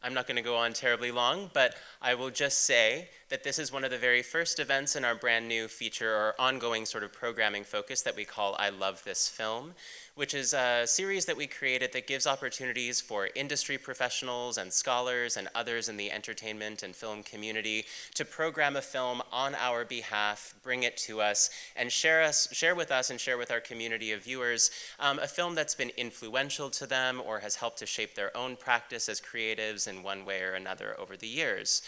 I'm not going to go on terribly long, but I will just say that this is one of the very first events in our brand new feature or ongoing sort of programming focus that we call I Love This Film, which is a series that we created that gives opportunities for industry professionals and scholars and others in the entertainment and film community to program a film on our behalf, bring it to us, and share with us and share with our community of viewers a film that's been influential to them or has helped to shape their own practice as creatives in one way or another over the years.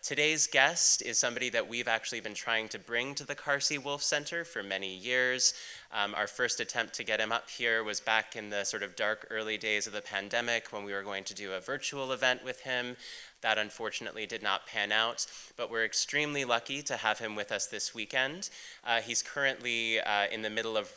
Today's guest is somebody that we've actually been trying to bring to the Carsey Wolf Center for many years. Our first attempt to get him up here was back in the sort of dark early days of the pandemic when we were going to do a virtual event with him. That unfortunately did not pan out, but we're extremely lucky to have him with us this weekend. He's currently in the middle of,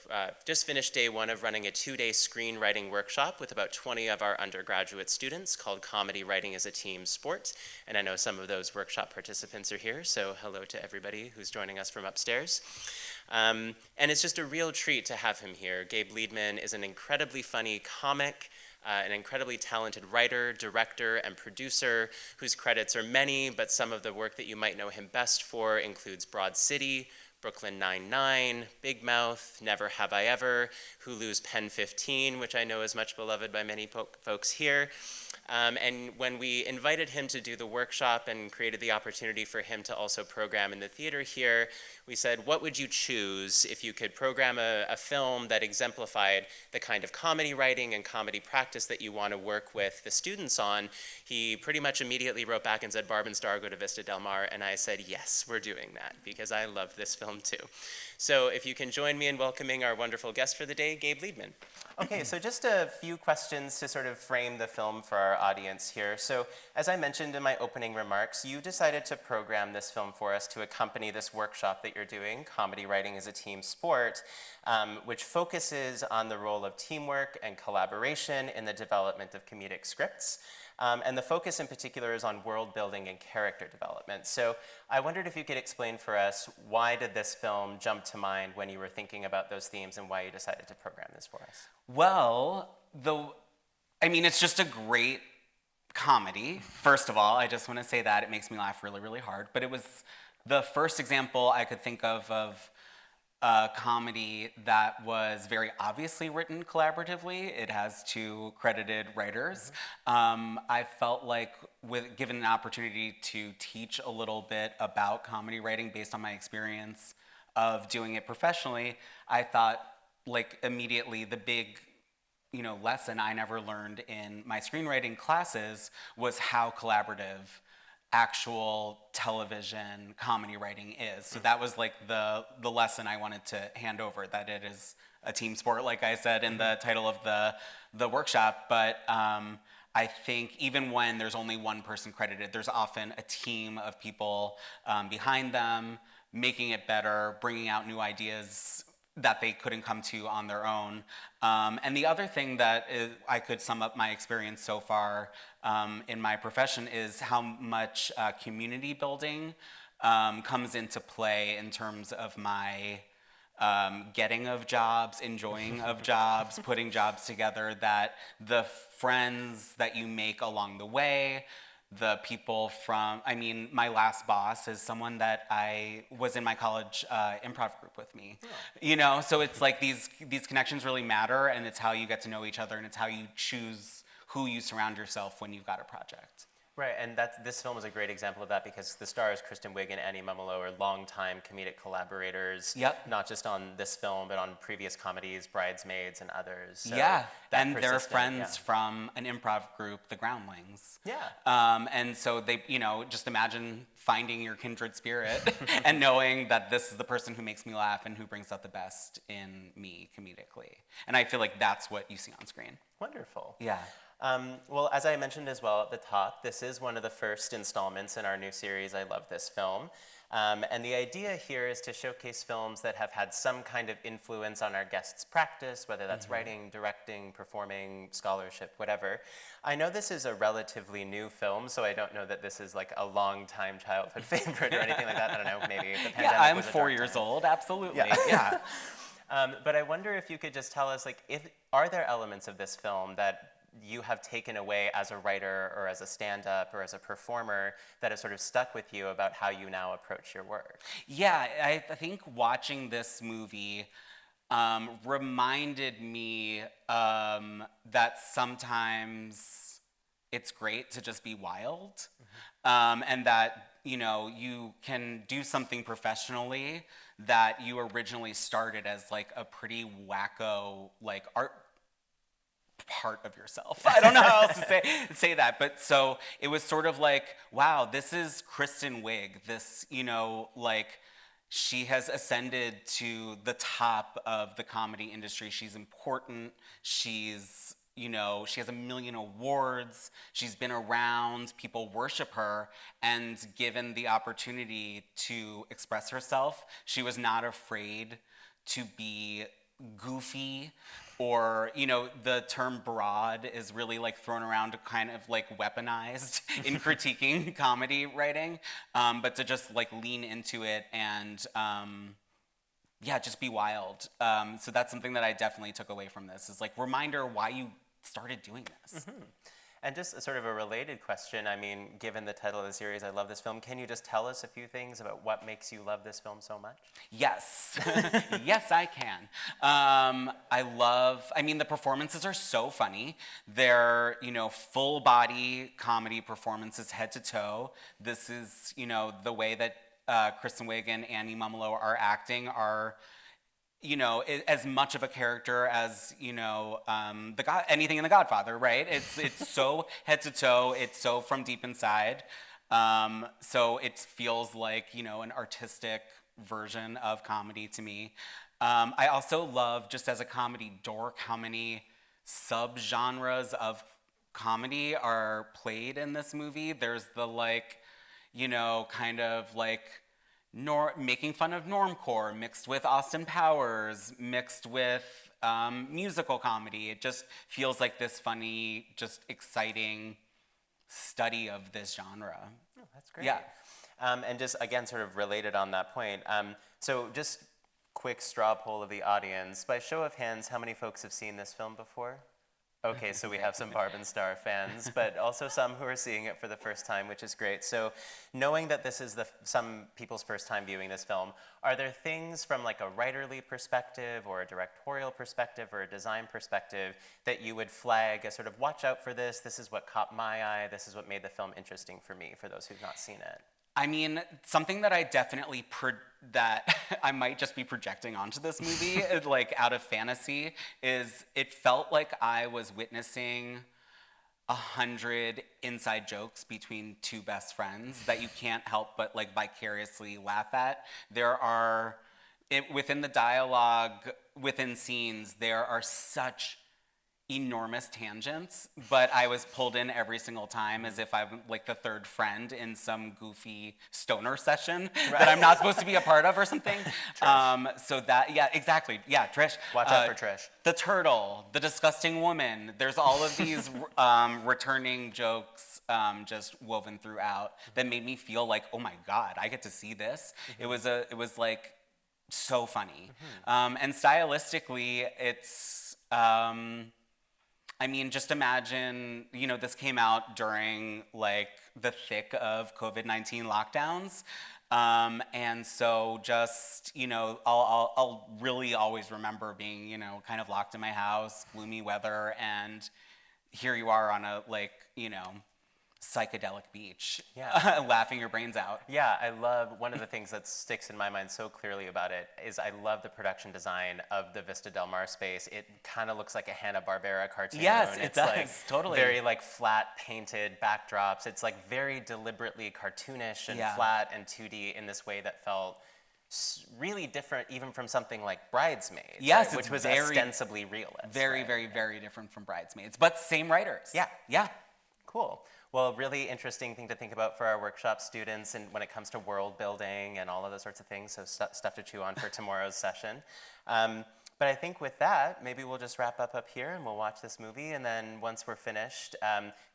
just finished day one of running a 2-day screenwriting workshop with about 20 of our undergraduate students called Comedy Writing as a Team Sport. And I know some of those workshop participants are here, so hello to everybody who's joining us from upstairs. And it's just a real treat to have him here. Gabe Liedman is an incredibly funny comic, an incredibly talented writer, director, and producer whose credits are many, but some of the work that you might know him best for includes Broad City, Brooklyn Nine-Nine, Big Mouth, Never Have I Ever, Hulu's Pen 15, which I know is much beloved by many folks here. And when we invited him to do the workshop and created the opportunity for him to also program in the theater here, we said, what would you choose if you could program a film that exemplified the kind of comedy writing and comedy practice that you want to work with the students on? He pretty much immediately wrote back and said, Barb and Star Go to Vista Del Mar, and I said, yes, we're doing that, because I love this film too. So if you can join me in welcoming our wonderful guest for the day, Gabe Liedman. Okay, so just a few questions to sort of frame the film for our audience here. So as I mentioned in my opening remarks, you decided to program this film for us to accompany this workshop that you're doing, Comedy Writing as a Team Sport, which focuses on the role of teamwork and collaboration in the development of comedic scripts. And the focus in particular is on world building and character development. So I wondered if you could explain for us, why did this film jump to mind when you were thinking about those themes and why you decided to program this for us? Well, it's just a great comedy. First of all, I just want to say that. It makes me laugh really, really hard. But it was the first example I could think of a comedy that was very obviously written collaboratively. It has 2 credited writers. I felt like, given an opportunity to teach a little bit about comedy writing based on my experience of doing it professionally, I thought, like, immediately the big lesson I never learned in my screenwriting classes was how collaborative actual television comedy writing is. So that was like the lesson I wanted to hand over, that it is a team sport, like I said in the title of the workshop. But I think even when there's only one person credited, there's often a team of people behind them, making it better, bringing out new ideas that they couldn't come to on their own. And the other thing that I could sum up my experience so far in my profession is how much community building comes into play in terms of my getting of jobs, enjoying of jobs, putting jobs together, that the friends that you make along the way, the people from, my last boss is someone that I was in my college improv group with me. Oh. So it's like these connections really matter, and it's how you get to know each other, and it's how you choose who you surround yourself when you've got a project. Right, and this film is a great example of that, because the stars Kristen Wiig and Annie Mumolo are longtime comedic collaborators. Yep. Not just on this film, but on previous comedies, Bridesmaids, and others. So yeah, and they're friends from an improv group, the Groundlings. Yeah. And so they, just imagine finding your kindred spirit and knowing that this is the person who makes me laugh and who brings out the best in me comedically. And I feel like that's what you see on screen. Wonderful. Yeah. Well, as I mentioned as well at the top, this is one of the first installments in our new series, I Love This Film. And the idea here is to showcase films that have had some kind of influence on our guests' practice, whether that's writing, directing, performing, scholarship, whatever. I know this is a relatively new film, so I don't know that this is like a long-time childhood favorite or anything like that. I don't know, maybe the pandemic Yeah, I'm was a 4 dark years time. old, absolutely. Yeah. But I wonder if you could just tell us, are there elements of this film that you have taken away as a writer or as a stand-up or as a performer that has sort of stuck with you about how you now approach your work? Yeah, I think watching this movie reminded me that sometimes it's great to just be wild, and that, you can do something professionally that you originally started as like a pretty wacko like art part of yourself. I don't know how else to say that, but so it was sort of like, wow, this is Kristen Wiig. This, like she has ascended to the top of the comedy industry. She's important. She's, she has a million awards. She's been around. People worship her. And given the opportunity to express herself, she was not afraid to be goofy, or the term broad is really like thrown around, kind of like weaponized in critiquing comedy writing, but to just like lean into it and just be wild. So that's something that I definitely took away from this, is like reminder why you started doing this. And just a sort of a related question, I mean, given the title of the series, I love this film, can you just tell us a few things about what makes you love this film so much? Yes. Yes, I can. The performances are so funny. They're, full body comedy performances, head to toe. This is, the way that Kristen Wiig and Annie Mumolo are acting are, as much of a character as, anything in The Godfather, right? It's so head to toe. It's so from deep inside. So it feels like, an artistic version of comedy to me. I also love, just as a comedy dork, how many subgenres of comedy are played in this movie. There's the kind of like making fun of normcore mixed with Austin Powers, mixed with musical comedy. It just feels like this funny, just exciting study of this genre. Oh, that's great. Yeah. And just, again, sort of related on that point, so just quick straw poll of the audience. By show of hands, how many folks have seen this film before? Okay, so we have some Barb and Star fans, but also some who are seeing it for the first time, which is great. So knowing that this is some people's first time viewing this film, are there things from like a writerly perspective or a directorial perspective or a design perspective that you would flag as sort of, watch out for this is what caught my eye, this is what made the film interesting for me, for those who've not seen it? I mean, something that I definitely that I might just be projecting onto this movie, like out of fantasy, is it felt like I was witnessing 100 inside jokes between two best friends that you can't help but like vicariously laugh at. Within the dialogue, within scenes, there are such enormous tangents, but I was pulled in every single time as if I'm like the third friend in some goofy stoner session that I'm not supposed to be a part of or something. So that, yeah, exactly. Yeah, Trish. Watch out for Trish. The turtle, the disgusting woman. There's all of these returning jokes just woven throughout that made me feel like, oh my God, I get to see this. It was like so funny. And stylistically, it's, just imagine, this came out during like the thick of COVID-19 lockdowns. And so just, I'll really always remember being, kind of locked in my house, gloomy weather, and here you are on a psychedelic beach, laughing your brains out. Yeah, I love, one of the things that sticks in my mind so clearly about it is I love the production design of the Vista Del Mar space. It kind of looks like a Hanna-Barbera cartoon. Yes, it does, like totally. Very like flat painted backdrops. It's like very deliberately cartoonish and flat and 2D in this way that felt really different even from something like Bridesmaids. Yes, right? Which was ostensibly realist. Very, very, very different from Bridesmaids, but same writers. Yeah. Cool. Well, really interesting thing to think about for our workshop students and when it comes to world building and all of those sorts of things, so stuff to chew on for tomorrow's session. But I think with that, maybe we'll just wrap up here and we'll watch this movie. And then once we're finished,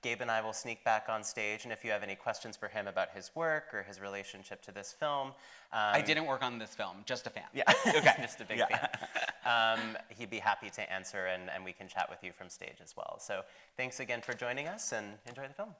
Gabe and I will sneak back on stage. And if you have any questions for him about his work or his relationship to this film. I didn't work on this film, just a fan. Yeah, okay. Just a big fan. He'd be happy to answer and we can chat with you from stage as well. So thanks again for joining us and enjoy the film.